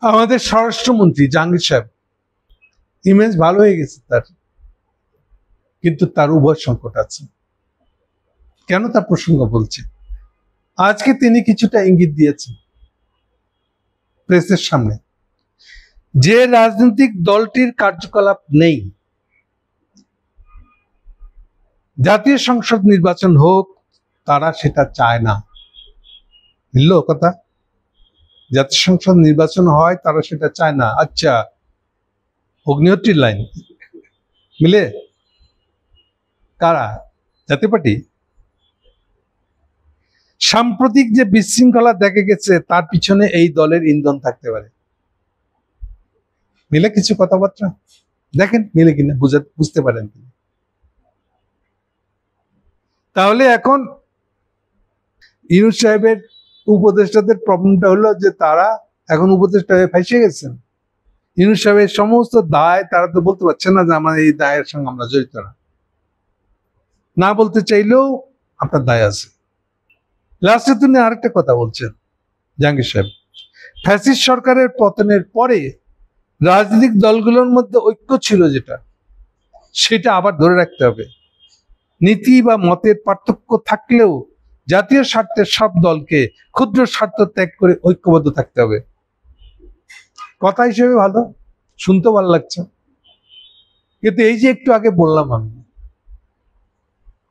আমাদের স্বরাষ্ট্রমন্ত্রী জাহাঙ্গীর সাহেব ইমেজ ভালো হয়ে গেছে তার, কিন্তু তার উভয় সংকট আছে। কেন তার প্রসঙ্গ বলছে? আজকে তিনি কিছুটা ইঙ্গিত দিয়েছেন প্রেসের সামনে, যে রাজনৈতিক দলটির কার্যকলাপ নেই, জাতীয় সংসদ নির্বাচন হোক, তারা সেটা চায় না। মিলল কথা? জাতীয় সংসদ নির্বাচন হয়, তারা সেটা চায় না। আচ্ছা, অগ্নিহোত্রীর লাইন মিলে কারা? জাতীয় পার্টি। সাম্প্রতিক যে বিশৃঙ্খলা দেখা গেছে, তার পিছনে এই দলের ইন্ধন থাকতে পারে। মিলে কিছু কথাবার্তা দেখেন, মিলে কিনা বুঝতে পারেন কিনা। তাহলে এখন ইউনূস সাহেবের উপদেষ্টাদের প্রবলেমটা হলো যে তারা এখন উপদেষ্টা হয়ে ফাঁসে গেছেন। ইউনূস সাহেবের সমস্ত দায় তারা তো বলতে পারছে না যে আমার এই দায়ের সঙ্গে আমরা জড়িত না। না বলতে চাইলেও আপনার দায় আছে। লাস্টে তিনি আরেকটা কথা বলছেন জাহাঙ্গীর সাহেব, ফ্যাসিস্ট সরকারের পতনের পরে রাজনৈতিক দলগুলোর মধ্যে ঐক্য ছিল যেটা, সেটা আবার ধরে রাখতে হবে। নীতি বা মতের পার্থক্য থাকলেও জাতীয় স্বার্থের সব দলকে ক্ষুদ্র স্বার্থ ত্যাগ করে ঐক্যবদ্ধ থাকতে হবে। কথা হিসেবে ভালো, শুনতে ভালো লাগছে, কিন্তু এই যে একটু আগে বললাম আমি,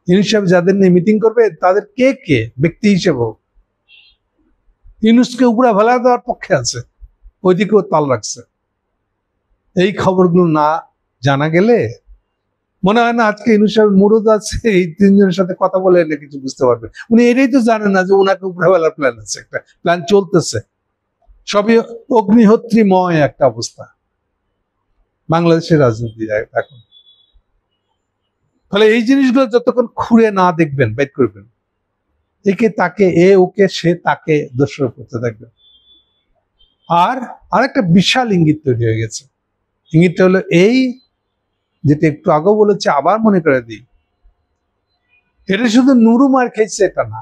ইউনূস সাহেব যাদের নিয়ে মিটিং করবে তাদের কে কে ব্যক্তি হিসেবে ইউনূসকে উপরে ফেলা দেওয়ার পক্ষে আছে, ওইদিকেও তাল রাখছে। এই খবরগুলো না জানা গেলে মনে হয় না আজকে ইউনূস সাহেব মুরুদ আছে এই তিনজনের সাথে কথা বলে এলে কিছু বুঝতে পারবে। উনি এটাই তো জানেন না যে ওনাকে উপরে ফেলার প্ল্যান আছে, একটা প্ল্যান চলতেছে। সবই অগ্নিহোত্রীময় একটা অবস্থা বাংলাদেশের রাজনীতি এখন। ফলে এই জিনিসগুলো যতক্ষণ খুঁড়ে না দেখবেন, বের করবেন, একে তাকে, এ ওকে, সে তাকে দোষারোপ করতে থাকবে। আর আরেকটা বিশাল ইঙ্গিত তৈরি হয়ে গেছে। ইঙ্গিতটা হলো এই, যেটা একটু আগেও বলেছে, আবার মনে করে দিই, এটা শুধু নুরু মার খেয়েছে এটা না,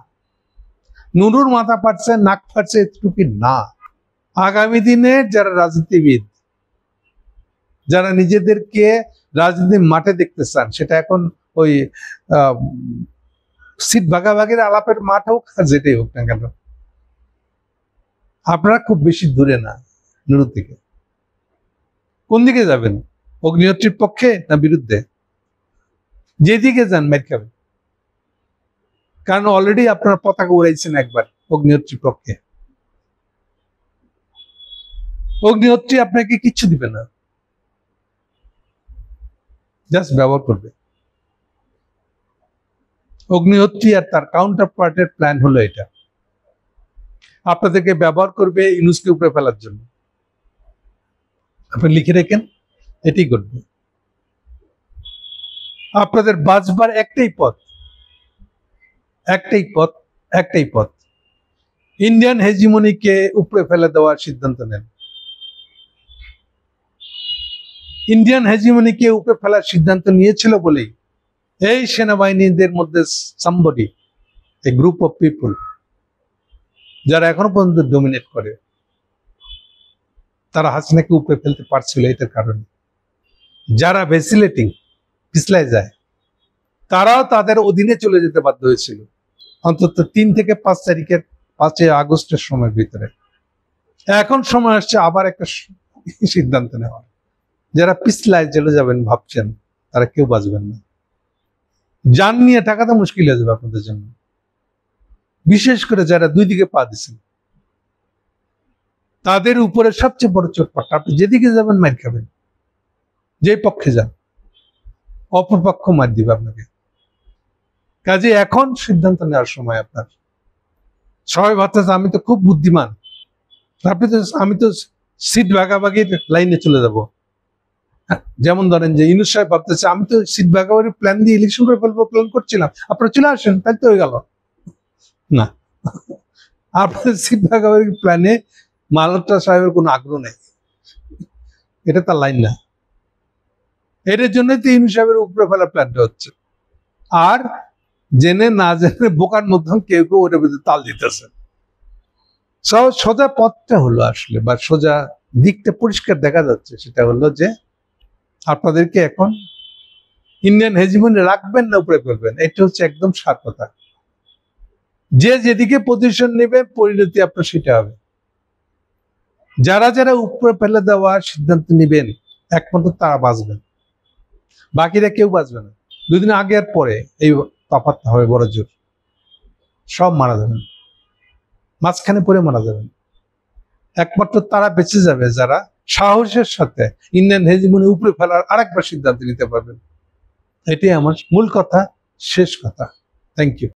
নুরুর মাথা ফাটছে, নাক ফাটছে, এটুকু না। আগামী দিনে যারা রাজনীতিবিদ, যারা নিজেদেরকে রাজনীতির মাঠে দেখতে চান, সেটা এখন ওই সিট ভাগাভাগির আলাপের মাঠ হোক আর যেটাই হোক না কেন, আপনারা খুব বেশি দূরে না নুরু থেকে। কোন দিকে যাবেন? অগ্নিহোত্রীর পক্ষে না বিরুদ্ধে? যেদিকে যান মেরে খাবেন, কারণ অলরেডি আপনারা পতাকা উড়াইছেন একবার অগ্নিহোত্রীর পক্ষে। অগ্নিহোত্রী আপনাকে কিচ্ছু দিবে না, জাস্ট ব্যবহার করবে। অগ্নিহোত্রী আর তার কাউন্টার পার্টের প্ল্যান হলো এটা, আপনাদেরকে ব্যবহার করবে ইউনূসকে উপরে ফেলার জন্য। আপনি লিখে রেখেন, এটাই করবে। আপনাদের বাঁচবার একটাই পথ, একটাই পথ, ইন্ডিয়ান হেজিমনিকে উপরে ফেলে দেওয়ার সিদ্ধান্ত নেন। ইন্ডিয়ান হেজিমনিকে উপরে ফেলার সিদ্ধান্ত নিয়েছিল বলেই এই সেনাবাহিনীদের মধ্যে somebody, A group of people, যারা এখনো পর্যন্ত ডমিনেট করে, তারা হাসিনাকে উপরে ফেলতে পারছিল এটার কারণে। যারা ভেসিলেটিং, পিছলায় যায়, তারাও তাদের অধীনে চলে যেতে বাধ্য হয়েছিল অন্তত 3 থেকে 5 তারিখের 5 আগস্টের সময়ের ভিতরে। এখন সময় আসছে আবার একটা সিদ্ধান্ত নেওয়ার। যারা পিছলায় চলে যাবেন ভাবছেন, তারা কেউ বাঁচবেন না। যান নিয়ে টাকাটা মুশকিল হয়ে যাবে আপনাদের জন্য, বিশেষ করে যারা 2 দিকে পা দিচ্ছেন, তাদের উপরে সবচেয়ে বড় চোটপাটটা। আপনি যেদিকে যাবেন মার খাবেন, যে পক্ষে যান অপরপক্ষ মার দিবে আপনাকে। কাজে এখন সিদ্ধান্ত নেওয়ার সময় আপনার। সবাই ভাবতেছে আমি তো খুব বুদ্ধিমান, আমি তো সিট ভাগাভাগির লাইনে চলে যাব। যেমন ধরেন যে ইউনূস সাহেব ভাবতেছে আমি তো সিট ভাগাভাগির প্ল্যান দিয়ে ইলেকশন করে ফেলবো প্ল্যান করছিলাম, আপনারা চলে আসেন, তাই তো হয়ে গেল না। আপনাদের সিট ভাগাভাগির প্ল্যানে মালহোত্রা সাহেবের কোনো আগ্রহ নেই, এটা তার লাইন না। এটার জন্যই তো ইউনূস সাহেবের উপরে ফেলার প্ল্যানটা হচ্ছে। আর জেনে না জেনে বোকার মধ্যে কেউ ওটার ভিতরে তাল দিতেছে। সোজা পথটা হলো আসলে, বা সোজা দিকটা পরিষ্কার দেখা যাচ্ছে, সেটা হলো যে আপনাদেরকে এখন ইন্ডিয়ান হেজিমনি রাখবেন না উপরে ফেলবেন, এটা হচ্ছে একদম সার কথা। যে যেদিকে পজিশন নেবে পরিণতি আপনার সেটা হবে। যারা যারা উপরে ফেলে দেওয়ার সিদ্ধান্ত নেবেন একমাত্র তারা বাঁচবেন, বাকিরা কেউ বাঁচবে না। দুদিন আগে আর পরে এই তফাৎটা হবে বড় জোর, সব মারা যাবেন, মাঝখানে পড়ে মারা যাবেন। একমাত্র তারা বেঁচে যাবে যারা সাহসের সাথে ইন্ডিয়ান হেজিমনি উপরে ফেলার আরেকবার সিদ্ধান্ত নিতে পারবেন। এটাই আমার মূল কথা, শেষ কথা। Thank you.